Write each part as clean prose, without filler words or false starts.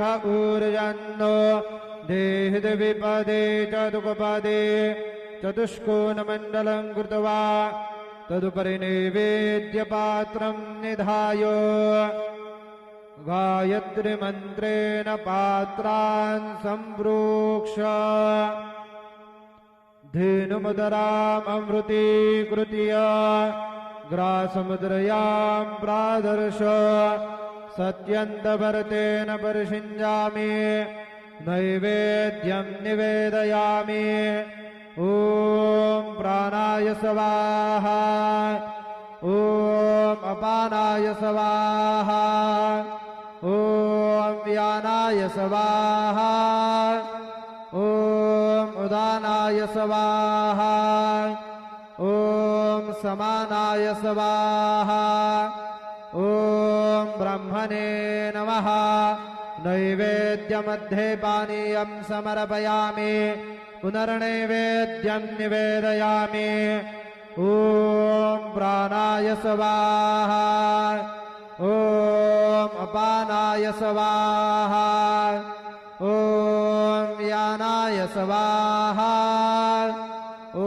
ऊर्जन्नो देहित विपदे चतुष्पदे चतुष्कोणमण्डलं कृत्वा तदुपरि नैवेद्यपात्रं निधाय गायत्रीमन्त्रेण पात्रान् सम्प्रोक्ष धेनुमुदराममृतीकृत्य ग्रासमुद्रयां प्रादर्श सत्यन्तभरतेन परिषिञ्जामि नैवेद्यं निवेदयामि। ॐ प्राणाय स्वाहा ॐ अपानाय स्वाहा ॐ व्यानाय स्वाहा ॐ उदानाय स्वाहा ॐ समानाय स्वाहा ॐ ब्रह्मणे नमः। नैवेद्यमध्ये पानीयं समर्पयामि पुनर्नैवेद्यं निवेदयामि। ॐ प्राणाय स्वाहा ॐ अपानाय स्वाहा ॐ व्यानाय स्वाहा ॐ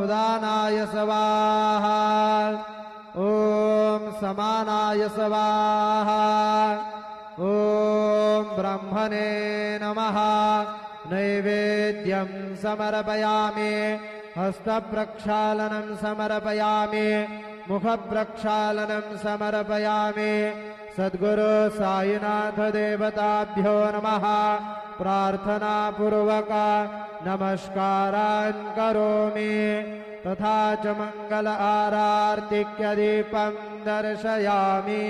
उदानाय स्वाहा ॐ समानाय स्वाहा ॐ ब्रह्मणे नमः। नैवेद्यं समर्पयामि हस्तप्रक्षालनं समर्पयामि मुखप्रक्षालनं समर्पयामि। सद्गुरु साईनाथ देवताभ्यो नमः। प्रार्थनापूर्वक नमस्कारान् करोमि तथा च मंगल आरार्तिक्यदीपं दर्शयामि।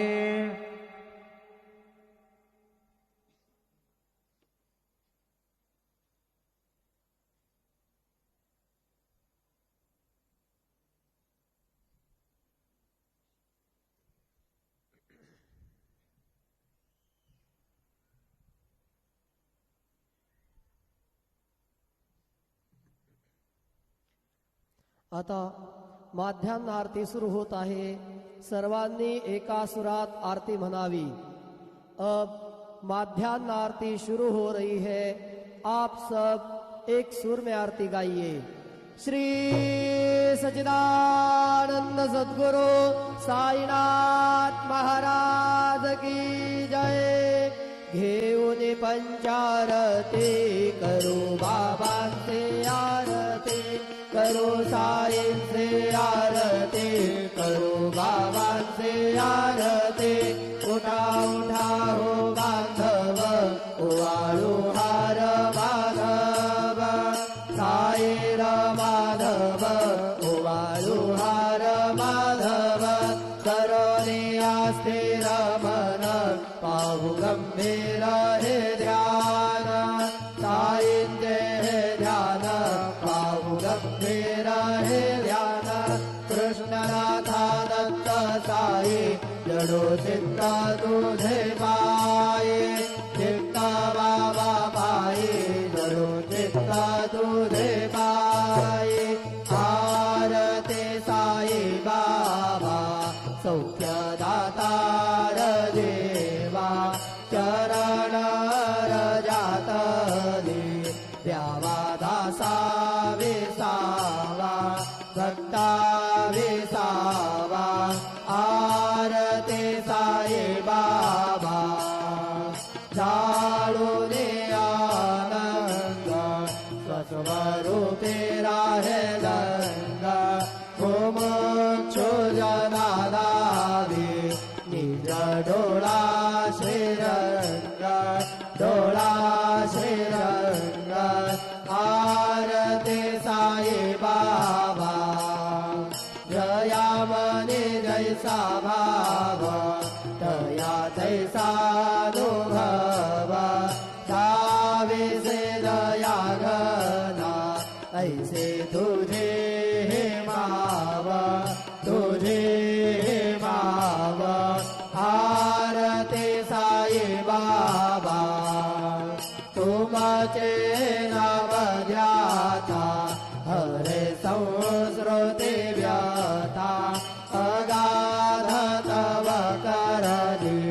आता माध्यान्ह आरती सुरू होत आहे। सर्वांनी एका सुरात आरती म्हणावी। अब माध्यान्ह आरती शुरू हो रही है। आप सब एक सुर में आरती गाइए। श्री सच्चिदानंद सद्गुरु साईनाथ महाराज की जय। घेऊन पंचारती करू बाबांचे आरती करो साईंचे आरती करो बाबांचे आरती। उठा उठा हो बांधव ओवाळू हार माधव साईर माधव ओवाळू हार माधव। करोनी अस्थिर मन पाहू गंभीर हे ध्यान साईंचे हे ध्यान पाहू गंभीर हे ध्यान। कृष्णनाथा दत्त साई जडो चित्त तुझे पाये चित्त बाबा पाये जडो चित्त तुझे पाये। आरती साई बाबा सौख्यदातार देवा चरण रजात द्यावा दासा विसावा भक्ता विसावा। आरती साई बाबा जाळून आनंद स्वस्वरूपे राहे दंग। मोक्षो जनादावी निज डोळा श्रीरंग डोळा श्रीरंग। आरती साई बाबा जयामने जैसा भाव तया तैसा अनुभव। जाविसे दया घना ऐसे तुझे माव तुझे माव। आरती साई बाबा तुमचे नाम ध्याता हरे संस्कृती व्यथा। अगाध तव करणी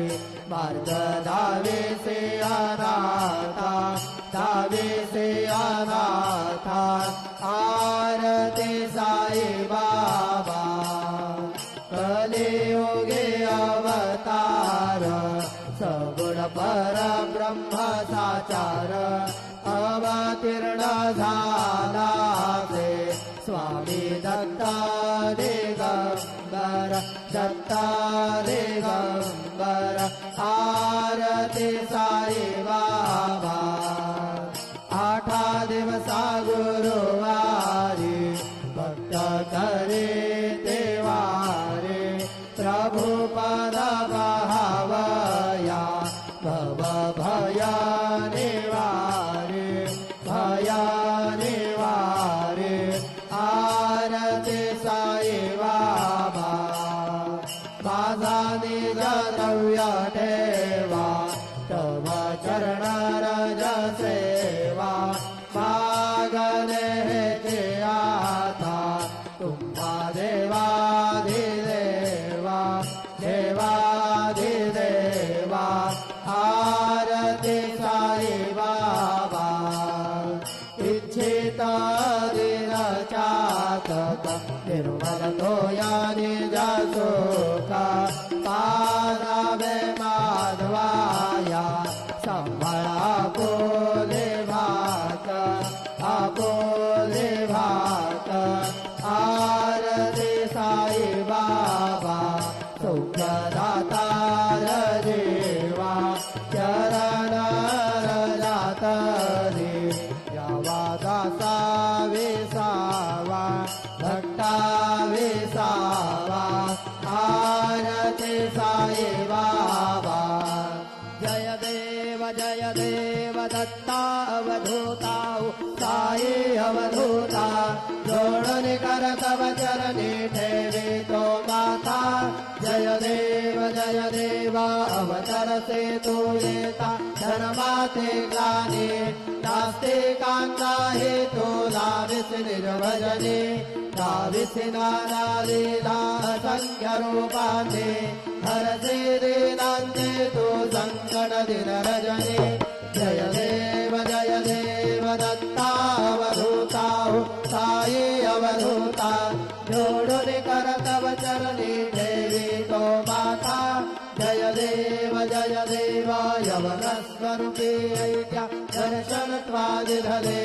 मार्ग धावे से अनाथा दावीसे अनाथा आरती साई बाबा कलियुगे अवतार सगुण परब्रह्म साचार अवतीर्ण झाला ते स्वामी दत्ता दिगंबर दत्ता दिगंबर आरती साई बाबा आठा दिवसा गुरुवारी भक्त करे देवारे प्रभु पद भावया भव भया निवारे भया निवारे आरती साई बाबा माझा निज द्रव्य ठेवा तव चरण रज सेवा मागणे हेचे आता तुम्हा देवाधिदेवा देवाधिदेवा आरती साई बाबा इच्छित दिन चातक निर्मल तोया निज सुखा पादावे माधवाया संभळा आपोले भात आरती साई बाबा सौख्यदाता देवा चरण रजात रे यावा दासा विसावा भक्ता विसावा आरती साई बाबा जय देव दत्ता अवधूता साई अवधूता जोडून कर तव चरणी ठेवी तो माता जय देव अवतरसे तू येता धर्माते ग्लानी नास्तिकांना हे तुला विस निर्भजने दाविसी नाना लीला असंख्य रूपाने हरसे दीनांते तू संकट दिन रजनी जय देव दत्ता अवधूता साई अवधूता जोडून कर तव चरणी देवी तो माता जय देव यवन स्वरूपी ऐक्या दर्शन त्वादिधले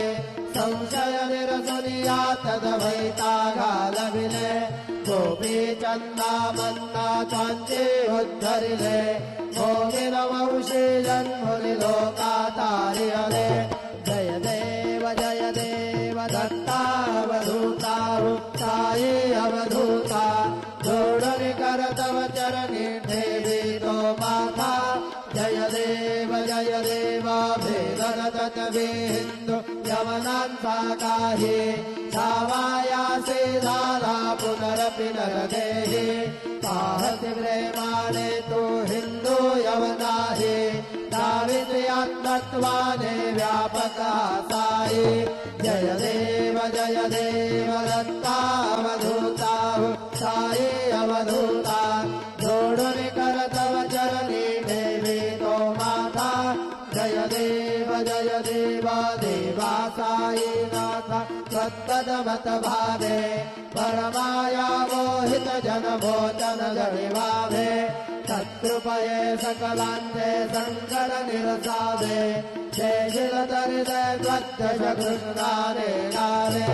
संशय निरसुनिया तदभैता घालविले गोपी चंदा मन्ना त्वांचे उद्धरिले भोगिन वंशे जन्मुनि लोकातारियले जय देव दत्ता अवधूता साई अवधूता जोडून कर तव चरणी ठेवी तो माता जय देव भेदन तत्वे हिंदू यवनांचा काही छावायासे झाला पुनरपि नरदेही पाहते प्रेमाने तो हिंदू यवनाही दाविते आत्मत्वाने व्यापक साई जय देव दत्ता अवधूता साई अवधूता जोडून कर तव चरणी देवी तो माता जय देव देवा साई नाथा सत्पदमत भावे परमाया मोहित जन भोजन जनिवावे तत्कृपये सकलांचे संकट निरसावे जय हृदय त्वद्दश कृष्णाने नावे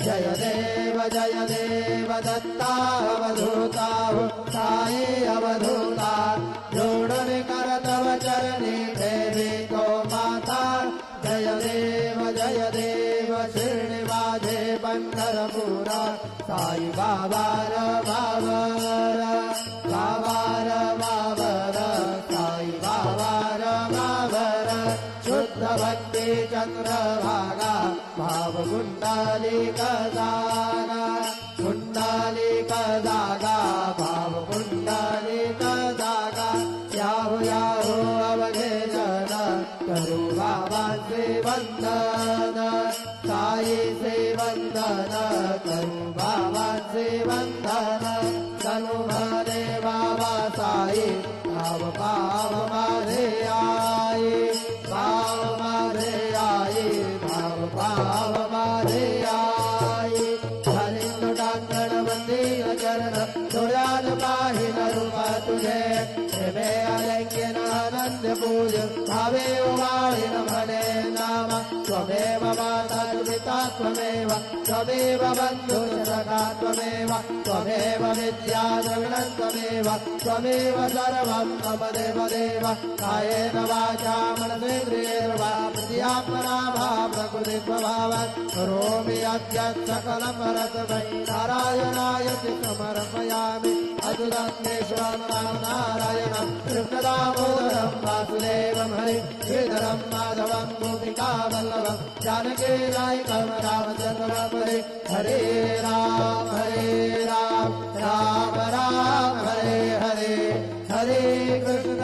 जय देव दत्ता अवधूता साई अवधूता जोडून कर तव चरणी देवी तो माता जय देव शिर्डी माझे पंढरपुरा साई बाबार बाबर साई बाबार बाबर शुद्ध भक्ती चंद्रभागा भाव कुंडलिक जागा भाव कुंडलिक जागा याहू अवघे जन करू बाबांचे वंदन साई से वंदन करू बाबांचे वंदन तनु म्हणे बाबा साई भाव माझे आई भावे उवाळिन म्हणे नाम त्वमेव माता पिता त्वमेव त्वमेव बन्धुसखा त्वमेव त्वमेव विद्या द्रविणं त्वमेव त्वमेव सर्वं मम देवदेव कायेन वाचा मनसेन्द्रियैर्वा प्रत्यात्मना वा प्रकृतिस्वभावात् करोमि यद्यत् सकलं परतमै नारायणाय समर्पयामि अच्युतं राम नारायणं कृष्णदामोदरं वासुदेवं हरि श्रीधरं माधवं गोपिकावल्लभं जानकीनायकं रामचन्द्रं हरे राम राम राम हरे हरे हरे कृष्ण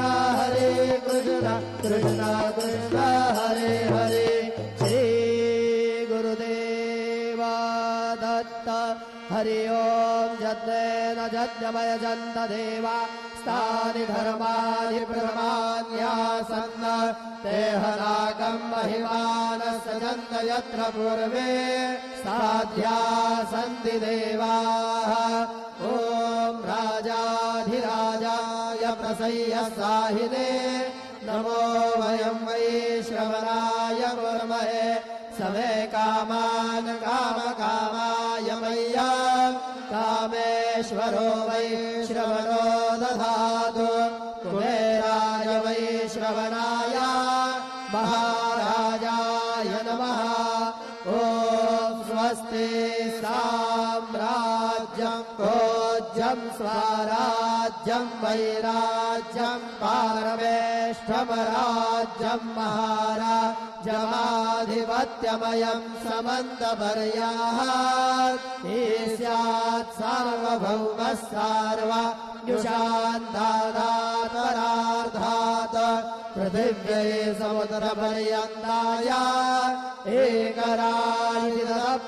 कृष्ण कृष्ण हरे हरे श्री गुरुदेवा दत्त हरि ओम यज्ञेन यज्ञमय जन्त देवा स्थानि धर्माणि प्रमाण्यासन् तेहनागं महिमान सजन्त यत्र पूर्वे साध्या सन्ति देवाः ॐ राजाधिराजाय प्रसह्य साहिने नमो वयं वै श्रवणाय कुर्महे समे कामान् कामकामाय मह्यं कामेश्वरो वै श्रवणो दधातु कुबेराय वै श्रवणाय महाराजाय नमः ॐ स्वस्ति साम्राज्यं भोज्यं स्वराज्यं वैराज्यं पारमेष्ठमराज्यं महाराजमाधिपत्यमयं समन्तपर्याः ईस्यात् सार्वभौमः सार्वज्ञशान्तादात्परार्धात् पृथिव्यै समुद्रपर्यन्ताय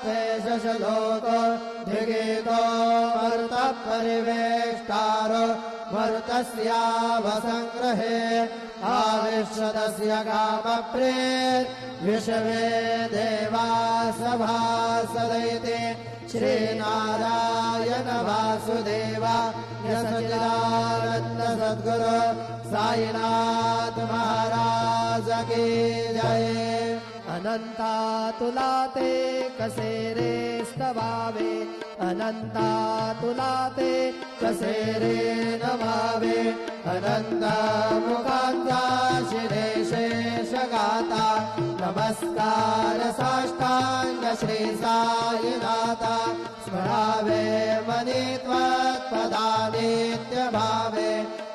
एकराजिदप्येशलोको धिगेतो मरुतपरिवेष्टारो मरुतस्यावसङ्ग्रहे आविश्वतस्य कामप्रेत् विश्वे देवा सभासदैते श्रीनारायण वासुदेव सच्चिदानन्द सद्गुरु साईनाथ महाराज की जय अनंता तुला ते कसे रे स्तवावे अनंता तुला ते कसे रे नमावे अनंत मुखांचा शिरे शेष गाता नमस्कार साष्टांग श्री साईनाथा स्मरावे मनी त्वत्पदानित्य भावे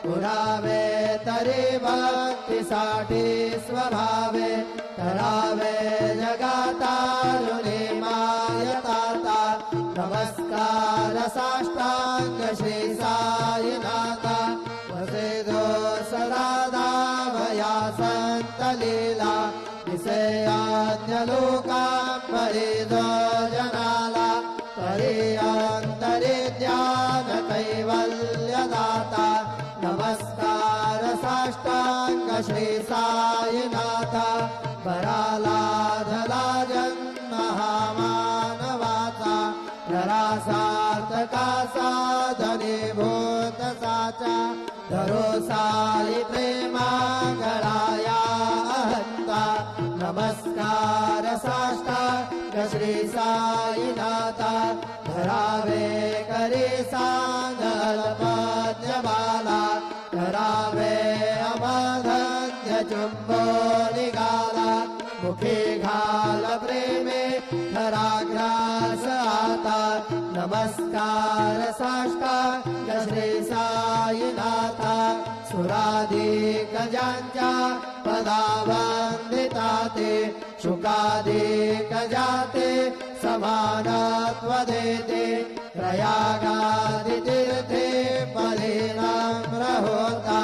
पुरावे तरी भक्तीसाठी स्वभावे तरावे जगातारुणी मायताता नमस्कार साष्टांग श्री साईनाथा वसेदो सदा धामया संत लीला विषयान्यलोकां परिदो जनाला परियांतरे ज्ञान कैवल्यदाता नमस्कार साष्टांग श्री साईनाथा पराला धला जन्महामानवाचा नरासार्थका साधनीभूत साचा धरो साई प्रेमा गळाया अहंता नमस्कार साष्टांग श्री साईनाथा धरावे करी सांगल पद्यमाला धरावे अमधन्य चुंबो निघाला मुखे घाल प्रेमे धराग्रास आता नमस्कार साष्टांग श्री साईनाथा सुराधिक ज्यांच्या पदावंदिता ते शुकाधिक जाते समानत्व देते प्रयागादि तीर्थे परिणाम होता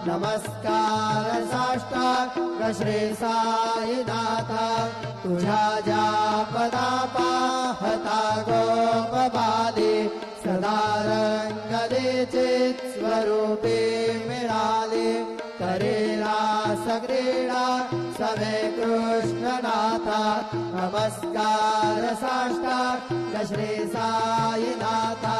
नमस्कार साष्टांग श्री साईनाथा तुझ्या ज्या पदा पाहता गोपबाली सदा रंगलेचे स्वरूपी मिळाले करेला सक्रीडा सवे कृष्णनाथा नमस्कार साष्टांग श्री साईनाथा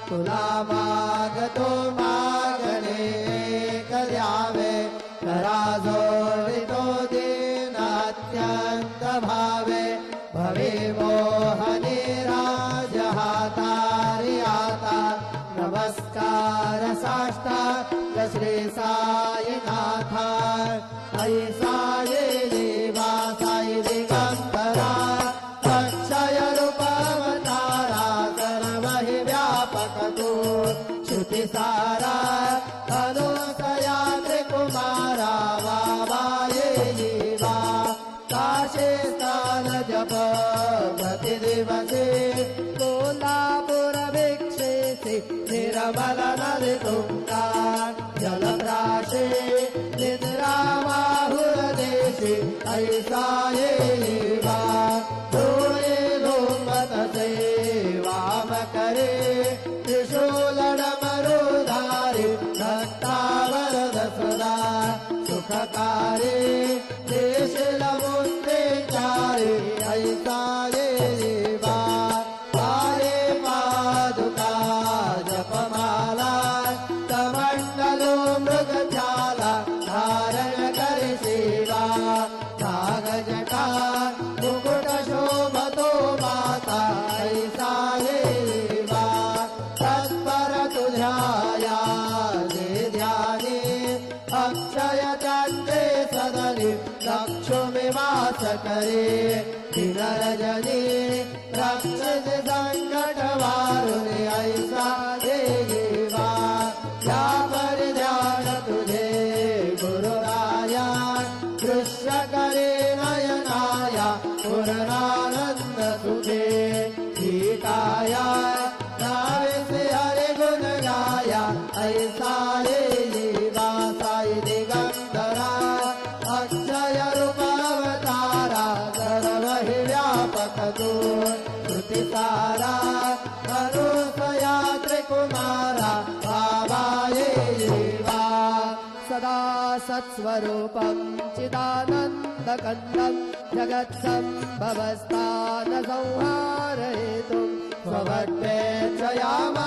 तुला मागतो मागणे एक द्यावे करा जोडितो दीनात्यन्त भावे भवे मोहने राजहातारि आता नमस्कार साष्टांग श्री साईनाथ ऐ साये देवा साई दिगंबरा अक्षय रूपावतारा सर्वहि व्यापक तू श्रुति सारा अनुसया त्रिकुमारा वावाये जीवा काशे स्थान जप प्रति दिवसे कोल्हापुर भिक्षेसि निर्मल नदी तुंगा जलप्राशे निद्रामाहुरदेशे ऐसा ये जीवा तोये लोमत सेवाम करे त्रिशूलमरुधारि भक्तावरद सदा सुखकारे देशलमुद्रे चारे ऐसा ये जीवा पारे पादुका जपमाला कमंडलो मृगछाला धारण कर सेवा नागजटा मुकुट शोभतो माता ऐसा ये देवा तत्पर तुझ्याया जे ध्याने अक्षय चंद्रे सदने लक्ष्मी वास करे दिनरजनी रक्षस संकट वारुणे ऐसा ये देवा या पर ध्यान तुझे गुरुराया दृश्य करे नयनाया पूर्णानंद सुखे ठीकाया नावे से हरे गुण गाया ऐसा ये जीवा साई दिगंबरा अक्षय रूपावतारा सर्वहि व्यापक तू श्रुति सारा अनुसया त्रिकुमारा भावाये जीवा सदा सत्स्वरूपं चिदानन्दकन्दं जगत्सम्भवस्थानसंहारयितुं स्वभट्टे च याम